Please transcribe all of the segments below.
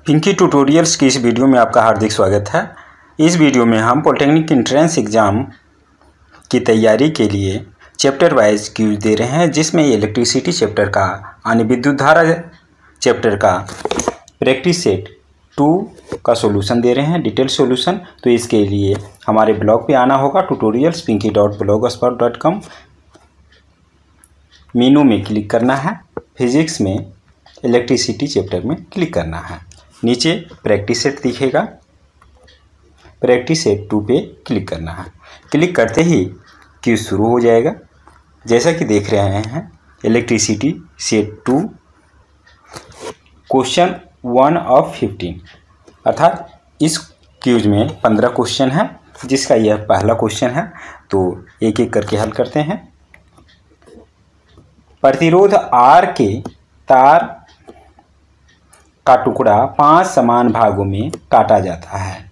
Pinky tutorials की इस video में आपका हार्दिक स्वागत है। इस वीडियो में हम पॉलिटेक्निक एंट्रेंस एग्ज़ाम की तैयारी के लिए चैप्टर वाइज क्यूज दे रहे हैं, जिसमें इलेक्ट्रिसिटी चैप्टर का यानी विद्युत धारा चैप्टर का प्रैक्टिस सेट 2 का सॉल्यूशन दे रहे हैं, डिटेल सॉल्यूशन। तो इसके लिए हमारे ब्लॉग पे आना होगा tutorialspinky.blogspot.com। मीनू में क्लिक करना है, फिजिक्स में इलेक्ट्रिसिटी चैप्टर में क्लिक करना है। नीचे प्रैक्टिस सेट दिखेगा, प्रैक्टिस सेट 2 पे क्लिक करना है। क्लिक करते ही क्यूज शुरू हो जाएगा। जैसा कि देख रहे हैं, इलेक्ट्रिसिटी सेट 2 क्वेश्चन 1 of 15, अर्थात इस क्यूज में 15 क्वेश्चन है, जिसका यह पहला क्वेश्चन है। तो एक एक करके हल करते हैं। प्रतिरोध R के तार का टुकड़ा 5 समान भागों में काटा जाता है।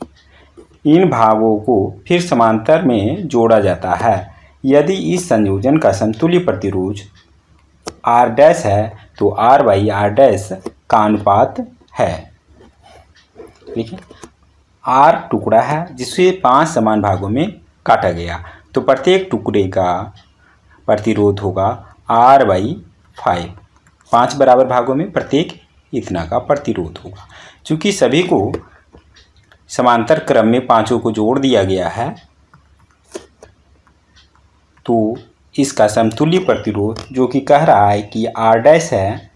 इन भागों को फिर समांतर में जोड़ा जाता है। यदि इस संयोजन का समतुल्य प्रतिरोध R डैश है तो R बाई R डैश का अनुपात है। देखिए, R टुकड़ा है जिसे 5 समान भागों में काटा गया, तो प्रत्येक टुकड़े का प्रतिरोध होगा R बाई 5। 5 बराबर भागों में प्रत्येक इतना का प्रतिरोध होगा। चूँकि सभी को समांतर क्रम में पांचों को जोड़ दिया गया है, तो इसका समतुल्य प्रतिरोध जो कि कह रहा है कि R डैश है,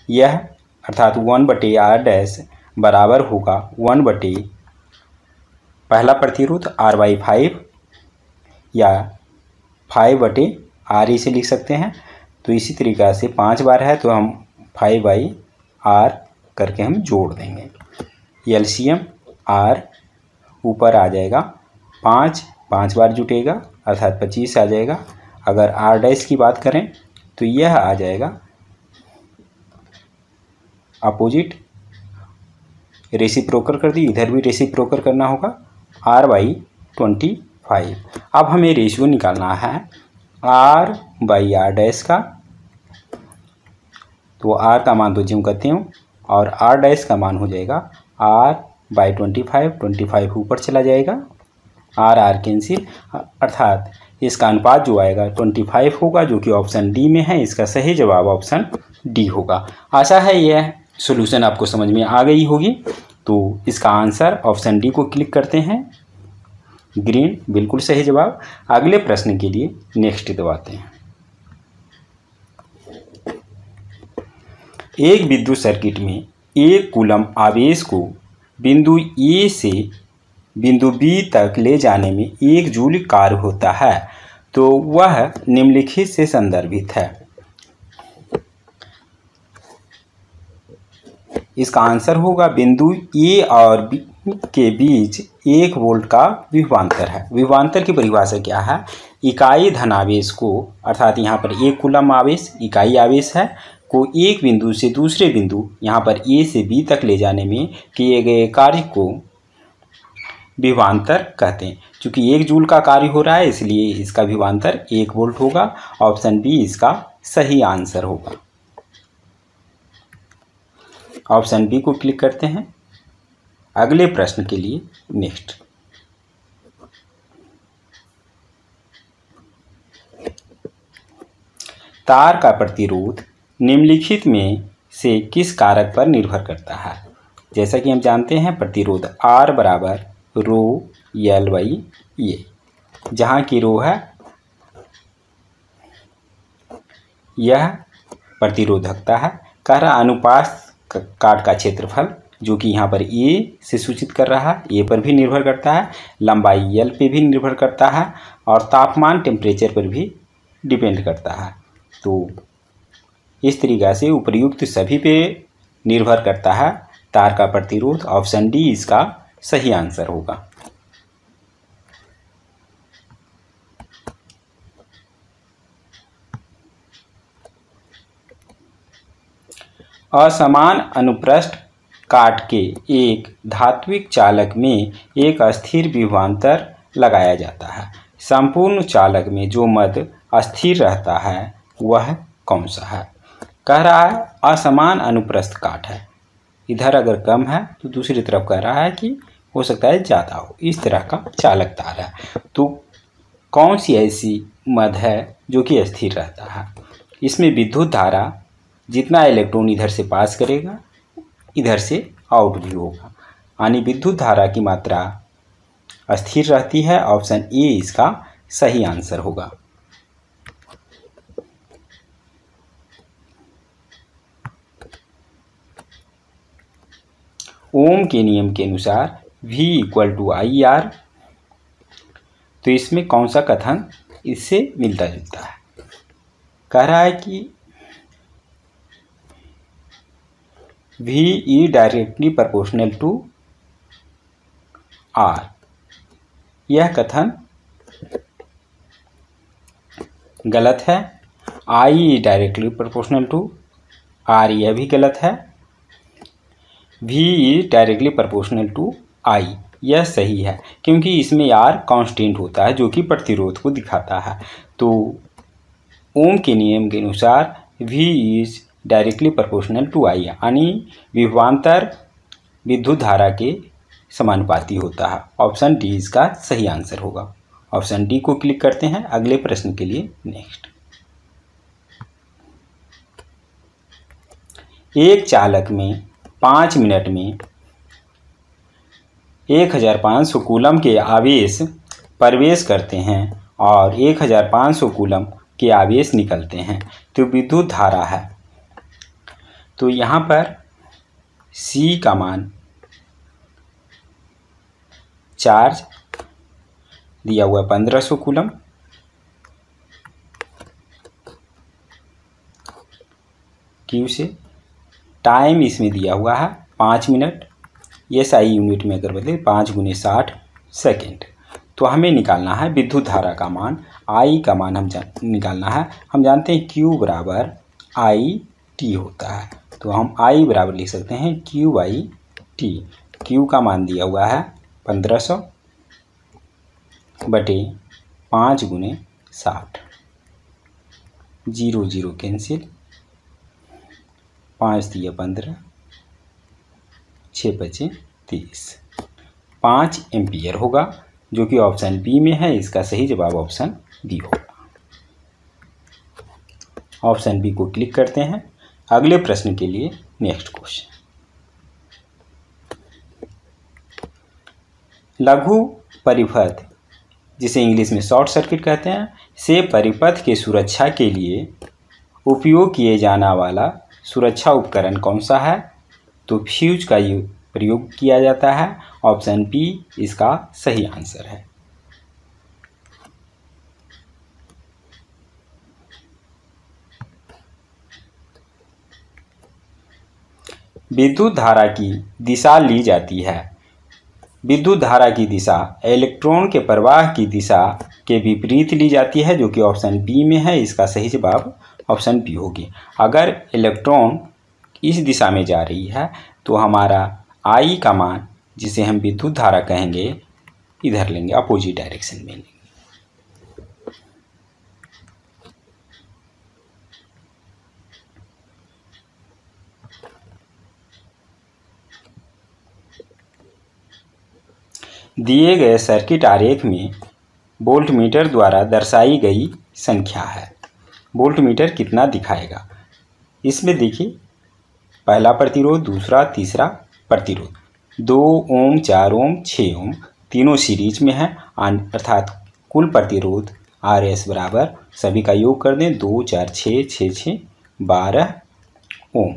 यह अर्थात 1/R डैश बराबर होगा 1/ पहला प्रतिरोध R बाई 5 या 5/R इसे लिख सकते हैं। तो इसी तरीक़ा से 5 बार है तो हम 5/R करके हम जोड़ देंगे। एलसीएम R ऊपर आ जाएगा, 5 बार जुटेगा अर्थात 25 आ जाएगा। अगर R डैश की बात करें तो यह आ जाएगा अपोजिट, रेसिप्रोकल कर दी, इधर भी रेसिप्रोकल करना होगा R बाई 25। अब हमें रेशियो निकालना है R बाई R डैश का, तो R का मान तो जिम करते हूँ और R डैश का मान हो जाएगा R बाई 25 ऊपर चला जाएगा, R कैंसिल, अर्थात इसका अनुपात जो आएगा 25 होगा, जो कि ऑप्शन डी में है। इसका सही जवाब ऑप्शन डी होगा। आशा है यह सॉल्यूशन आपको समझ में आ गई होगी। तो इसका आंसर ऑप्शन डी को क्लिक करते हैं, ग्रीन बिल्कुल सही जवाब। अगले प्रश्न के लिए नेक्स्ट दबाते हैं। एक विद्युत सर्किट में 1 कूलम आवेश को बिंदु ए से बिंदु बी तक ले जाने में 1 जूल कार्य होता है, तो वह निम्नलिखित से संदर्भित है। इसका आंसर होगा बिंदु ए और बी के बीच 1 वोल्ट का विभवांतर है। विभवांतर की परिभाषा क्या है? इकाई धनावेश को, अर्थात यहाँ पर 1 कूलम आवेश इकाई आवेश है, को एक बिंदु से दूसरे बिंदु यहाँ पर ए से बी तक ले जाने में किए गए कार्य को विभवांतर कहते हैं। चूँकि 1 जूल का कार्य हो रहा है, इसलिए इसका विभवांतर 1 वोल्ट होगा। ऑप्शन बी इसका सही आंसर होगा। ऑप्शन बी को क्लिक करते हैं। अगले प्रश्न के लिए नेक्स्ट। तार का प्रतिरोध निम्नलिखित में से किस कारक पर निर्भर करता है? जैसा कि हम जानते हैं, प्रतिरोध R बराबर रो L बाई ए, जहाँ की रो है यह प्रतिरोधकता है। कह रहा अनुपात काट का क्षेत्रफल, जो कि यहाँ पर ए से सूचित कर रहा है, ए पर भी निर्भर करता है, लंबाई L पे भी निर्भर करता है और तापमान टेम्परेचर पर भी डिपेंड करता है। तो इस तरीक़ा से उपर्युक्त सभी पे निर्भर करता है तार का प्रतिरोध। ऑप्शन डी इसका सही आंसर होगा। असमान अनुप्रस्थ काट के एक धात्विक चालक में एक अस्थिर विभवांतर लगाया जाता है। संपूर्ण चालक में जो मध्य अस्थिर रहता है वह कौन सा है? कह रहा है असमान अनुप्रस्थ काट है, इधर अगर कम है तो दूसरी तरफ कह रहा है कि हो सकता है ज़्यादा हो, इस तरह का चालक तार है। तो कौन सी ऐसी मद है जो कि स्थिर रहता है? इसमें विद्युत धारा जितना इलेक्ट्रॉन इधर से पास करेगा इधर से आउट भी होगा, यानी विद्युत धारा की मात्रा स्थिर रहती है। ऑप्शन ए इसका सही आंसर होगा। ओम के नियम के अनुसार V = IR, तो इसमें कौन सा कथन इससे मिलता जुलता है? कह रहा है कि VE directly proportional to R, यह कथन गलत है। I directly proportional to R, यह भी गलत है। VE directly proportional to I, यह सही है, क्योंकि इसमें R कांस्टेंट होता है जो कि प्रतिरोध को दिखाता है। तो ओम के नियम के अनुसार V is directly proportional to I, यानी विभवांतर विद्युत धारा के समानुपाती होता है। ऑप्शन डी इसका सही आंसर होगा। ऑप्शन डी को क्लिक करते हैं अगले प्रश्न के लिए। नेक्स्ट, एक चालक में 5 मिनट में 1500 कूलम के आवेश प्रवेश करते हैं और 1500 कूलम के आवेश निकलते हैं, तो विद्युत धारा है। तो यहाँ पर C का मान चार्ज दिया हुआ है 1500 कूलम, Q से टाइम इसमें दिया हुआ है 5 मिनट, ये SI यूनिट में अगर बदले 5 × 60 सेकेंड। तो हमें निकालना है विद्युत धारा का मान, I का मान निकालना है। हम जानते हैं Q = IT होता है, तो हम I बराबर लिख सकते हैं Q/T। Q का मान दिया हुआ है 1500 बटे 5 × 60, 0 0 कैंसिल, 5 दिया 15, 6 बचे 30, 5 एम्पियर होगा, जो कि ऑप्शन बी में है। इसका सही जवाब ऑप्शन बी होगा। ऑप्शन बी को क्लिक करते हैं अगले प्रश्न के लिए। नेक्स्ट क्वेश्चन, लघु परिपथ, जिसे इंग्लिश में शॉर्ट सर्किट कहते हैं, से परिपथ के सुरक्षा के लिए उपयोग किए जाना वाला सुरक्षा उपकरण कौन सा है? तो फ्यूज का प्रयोग किया जाता है। ऑप्शन बी इसका सही आंसर है। विद्युत धारा की दिशा ली जाती है। विद्युत धारा की दिशा इलेक्ट्रॉन के प्रवाह की दिशा के विपरीत ली जाती है, जो कि ऑप्शन बी में है। इसका सही जवाब ऑप्शन बी होगी। अगर इलेक्ट्रॉन इस दिशा में जा रही है तो हमारा I का मान, जिसे हम विद्युत धारा कहेंगे, इधर लेंगे, अपोजिट डायरेक्शन में लेंगे। दिए गए सर्किट आरेख में वोल्टमीटर द्वारा दर्शाई गई संख्या है। वोल्टमीटर कितना दिखाएगा? इसमें देखिए, पहला प्रतिरोध, दूसरा, तीसरा प्रतिरोध, 2 ओम, 4 ओम, 6 ओम, तीनों सीरीज में है, अर्थात कुल प्रतिरोध RS बराबर, सभी का योग कर दें, 2 4 6 6 6 12 ओम।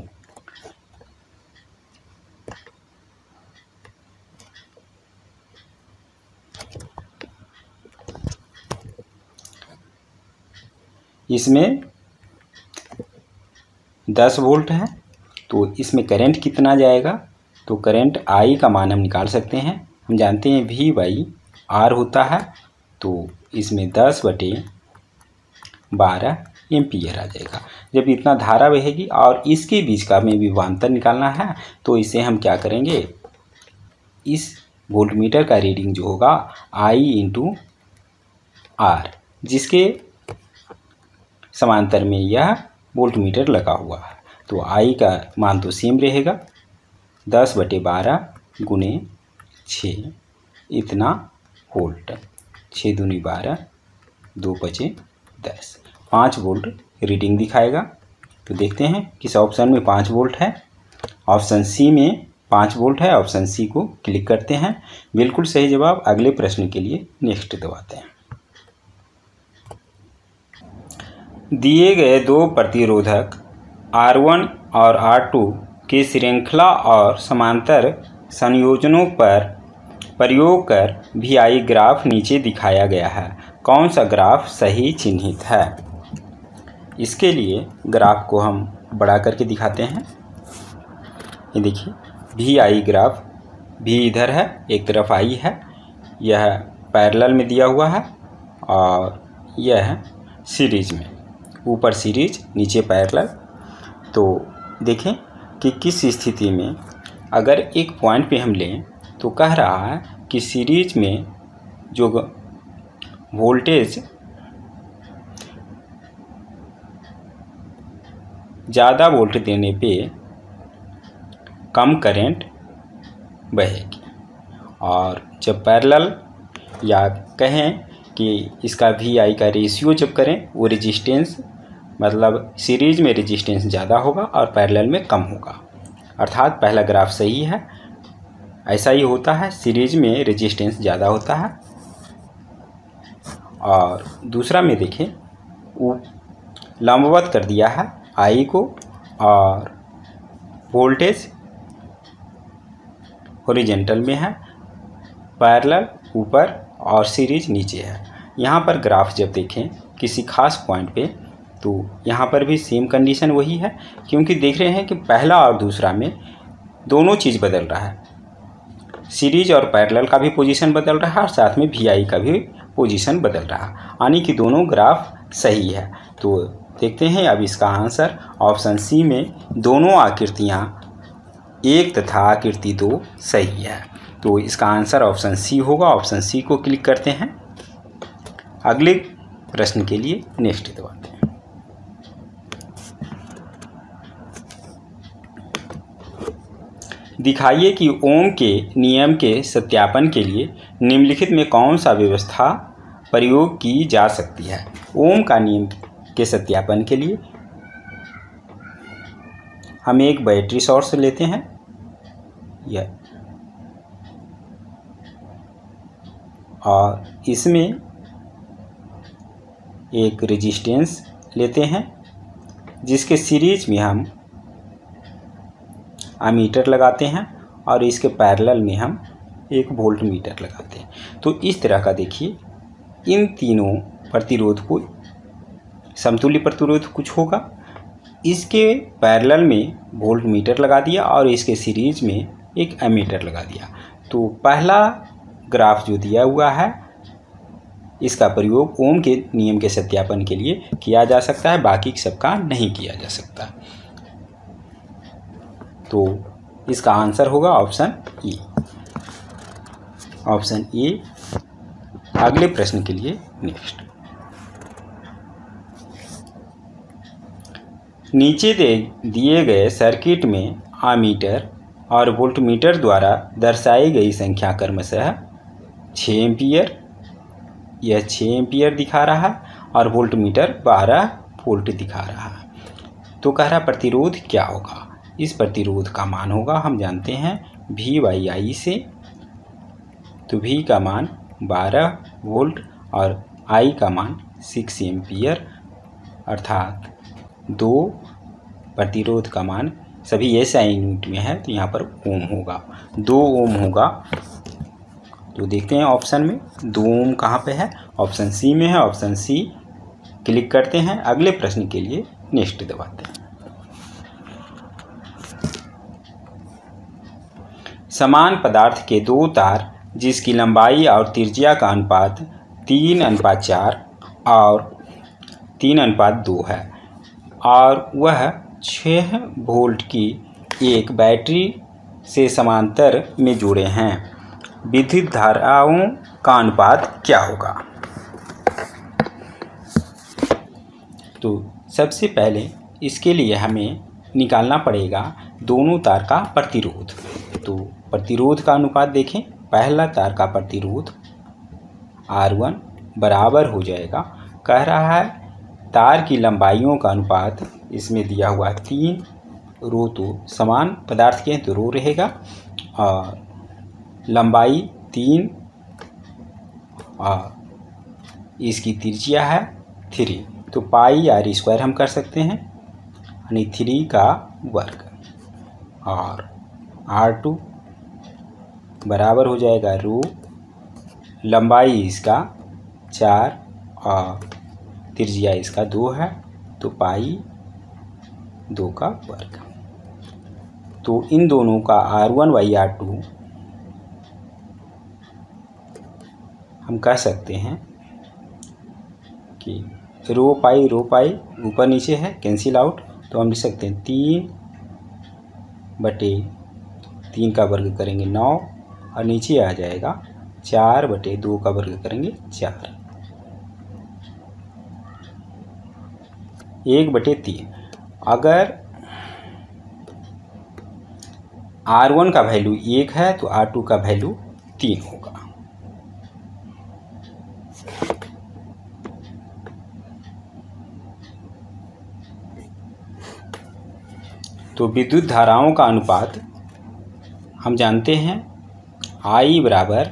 इसमें 10 वोल्ट है, तो इसमें करंट कितना जाएगा? तो करंट I का मान हम निकाल सकते हैं। हम जानते हैं V/R होता है, तो इसमें 10/12 एम्पियर आ जाएगा। जब इतना धारा बहेगी और इसके बीच का हमें विभवांतर निकालना है, तो इसे हम क्या करेंगे, इस वोल्टमीटर का रीडिंग जो होगा I × R, जिसके समांतर में यह वोल्टमीटर लगा हुआ है, तो I का मान तो सेम रहेगा। 10/12 गुने 6 इतना वोल्ट। 6 दूनी 12, 2 5 10, 5 वोल्ट रीडिंग दिखाएगा। तो देखते हैं किस ऑप्शन में 5 वोल्ट है। ऑप्शन सी में 5 वोल्ट है। ऑप्शन सी को क्लिक करते हैं। बिल्कुल सही जवाब। अगले प्रश्न के लिए नेक्स्ट दबाते हैं। दिए गए दो प्रतिरोधक R1 और R2 के श्रृंखला और समांतर संयोजनों पर प्रयोग कर VI ग्राफ नीचे दिखाया गया है। कौन सा ग्राफ सही चिन्हित है? इसके लिए ग्राफ को हम बड़ा करके दिखाते हैं। ये देखिए VI ग्राफ, V इधर है, एक तरफ I है, यह पैरेलल में दिया हुआ है और यह है सीरीज में। ऊपर सीरीज, नीचे पैरेलल। तो देखें कि किस स्थिति में अगर एक पॉइंट पे हम लें तो कह रहा है कि सीरीज में जो वोल्टेज ज़्यादा वोल्ट देने पे कम करंट बहेगी, और जब पैरेलल या कहें कि इसका VI का रेशियो जब करें वो रेजिस्टेंस, मतलब सीरीज में रेजिस्टेंस ज़्यादा होगा और पैरेलल में कम होगा। अर्थात पहला ग्राफ सही है। ऐसा ही होता है, सीरीज में रेजिस्टेंस ज़्यादा होता है। और दूसरा में देखें वो लंबवत कर दिया है I को, और वोल्टेज हॉरिजॉन्टल में है, पैरेलल ऊपर और सीरीज नीचे है। यहाँ पर ग्राफ जब देखें किसी खास पॉइंट पे तो यहाँ पर भी सेम कंडीशन वही है, क्योंकि देख रहे हैं कि पहला और दूसरा में दोनों चीज़ बदल रहा है। सीरीज और पैरेलल का भी पोजीशन बदल रहा है और साथ में VI का भी पोजीशन बदल रहा है, यानी कि दोनों ग्राफ सही है। तो देखते हैं अब इसका आंसर। ऑप्शन सी में दोनों आकृतियाँ 1 तथा आकृति 2 सही है। तो इसका आंसर ऑप्शन सी होगा। ऑप्शन सी को क्लिक करते हैं। अगले प्रश्न के लिए नेक्स्ट दबाते हैं। दिखाइए कि ओम के नियम के सत्यापन के लिए निम्नलिखित में कौन सा व्यवस्था प्रयोग की जा सकती है। ओम का नियम के सत्यापन के लिए हम एक बैटरी सोर्स लेते हैं, यह, और इसमें एक रेजिस्टेंस लेते हैं जिसके सीरीज में हम अमीटर लगाते हैं और इसके पैरेलल में हम एक वोल्ट मीटर लगाते हैं। तो इस तरह का देखिए इन तीनों प्रतिरोध को समतुल्य प्रतिरोध कुछ होगा। इसके पैरेलल में वोल्ट मीटर लगा दिया और इसके सीरीज में एक एमीटर लगा दिया। तो पहला ग्राफ जो दिया हुआ है इसका प्रयोग ओम के नियम के सत्यापन के लिए किया जा सकता है, बाकी सबका नहीं किया जा सकता। तो इसका आंसर होगा ऑप्शन ए। Option A. अगले प्रश्न के लिए नेक्स्ट। नीचे दिए गए सर्किट में आमीटर और वोल्टमीटर द्वारा दर्शाई गई संख्या क्रमशः 6 एम्पियर, यह 6 एम्पियर दिखा रहा है, और वोल्टमीटर 12 वोल्ट दिखा रहा है। तो कह रहा प्रतिरोध क्या होगा। इस प्रतिरोध का मान होगा, हम जानते हैं V/I से। तो V का मान 12 वोल्ट और I का मान 6 एम्पियर, अर्थात 2 प्रतिरोध का मान सभी SI यूनिट में है तो यहाँ पर ओम होगा, 2 ओम होगा। तो देखते हैं ऑप्शन में 2 ओम कहाँ पे है। ऑप्शन सी में है। ऑप्शन सी क्लिक करते हैं। अगले प्रश्न के लिए नेक्स्ट दबाते हैं। समान पदार्थ के 2 तार जिसकी लंबाई और त्रिज्या का अनुपात 3:4 और 3:2 है और वह 6 वोल्ट की एक बैटरी से समांतर में जुड़े हैं, विद्युत धाराओं का अनुपात क्या होगा। तो सबसे पहले इसके लिए हमें निकालना पड़ेगा दोनों तार का प्रतिरोध। तो प्रतिरोध का अनुपात देखें, पहला तार का प्रतिरोध R1 बराबर हो जाएगा, कह रहा है तार की लंबाइयों का अनुपात, इसमें दिया हुआ 3, रो तो समान पदार्थ के हैं तो रो रहेगा, और लंबाई 3 और इसकी त्रिज्या है 3, तो पाई r² हम कर सकते हैं, यानी 3 का वर्ग, और R2 बराबर हो जाएगा रो, लंबाई इसका 4 और त्रिज्या इसका 2 है, तो पाई 2 का वर्ग। तो इन दोनों का R1/R2 हम कह सकते हैं कि रो पाई ऊपर नीचे है, कैंसिल आउट, तो हम लिख सकते हैं 3/3 का वर्ग करेंगे 9, और नीचे आ जाएगा 4/2 का वर्ग करेंगे 4, 1/3। अगर R1 का वैल्यू 1 है तो R2 का वैल्यू 3 होगा। तो विद्युत धाराओं का अनुपात हम जानते हैं I बराबर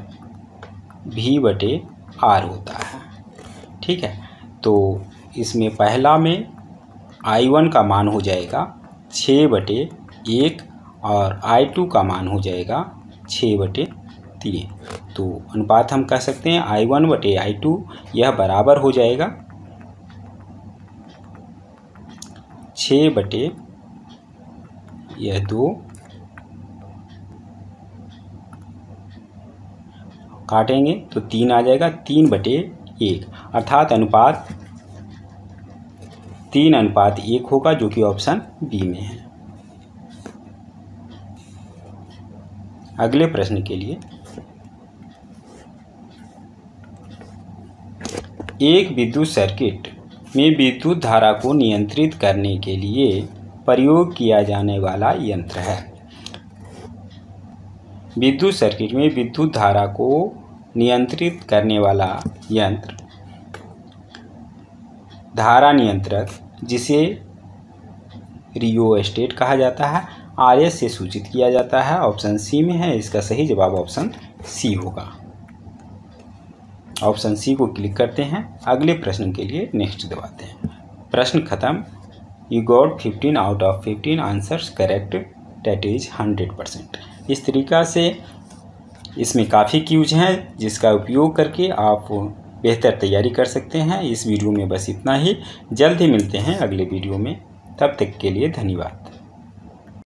V/R होता है, ठीक है। तो इसमें पहला में I1 का मान हो जाएगा 6/1 और I2 का मान हो जाएगा 6/3। तो अनुपात हम कह सकते हैं I1/I2 यह बराबर हो जाएगा 6/2, काटेंगे तो 3 आ जाएगा, 3/1, अर्थात अनुपात 3:1 होगा, जो कि ऑप्शन बी में है। अगले प्रश्न के लिए, एक विद्युत सर्किट में विद्युत धारा को नियंत्रित करने के लिए प्रयोग किया जाने वाला यंत्र है। विद्युत सर्किट में विद्युत धारा को नियंत्रित करने वाला यंत्र धारा नियंत्रक, जिसे रियोस्टेट कहा जाता है, RS से सूचित किया जाता है, ऑप्शन सी में है। इसका सही जवाब ऑप्शन सी होगा। ऑप्शन सी को क्लिक करते हैं। अगले प्रश्न के लिए नेक्स्ट दबाते हैं। प्रश्न खत्म। You got 15 out of 15 answers correct, that is 100%। इस तरीक़ा से इसमें काफ़ी क्यूज हैं, जिसका उपयोग करके आप बेहतर तैयारी कर सकते हैं। इस वीडियो में बस इतना ही। जल्द ही मिलते हैं अगले वीडियो में। तब तक के लिए धन्यवाद।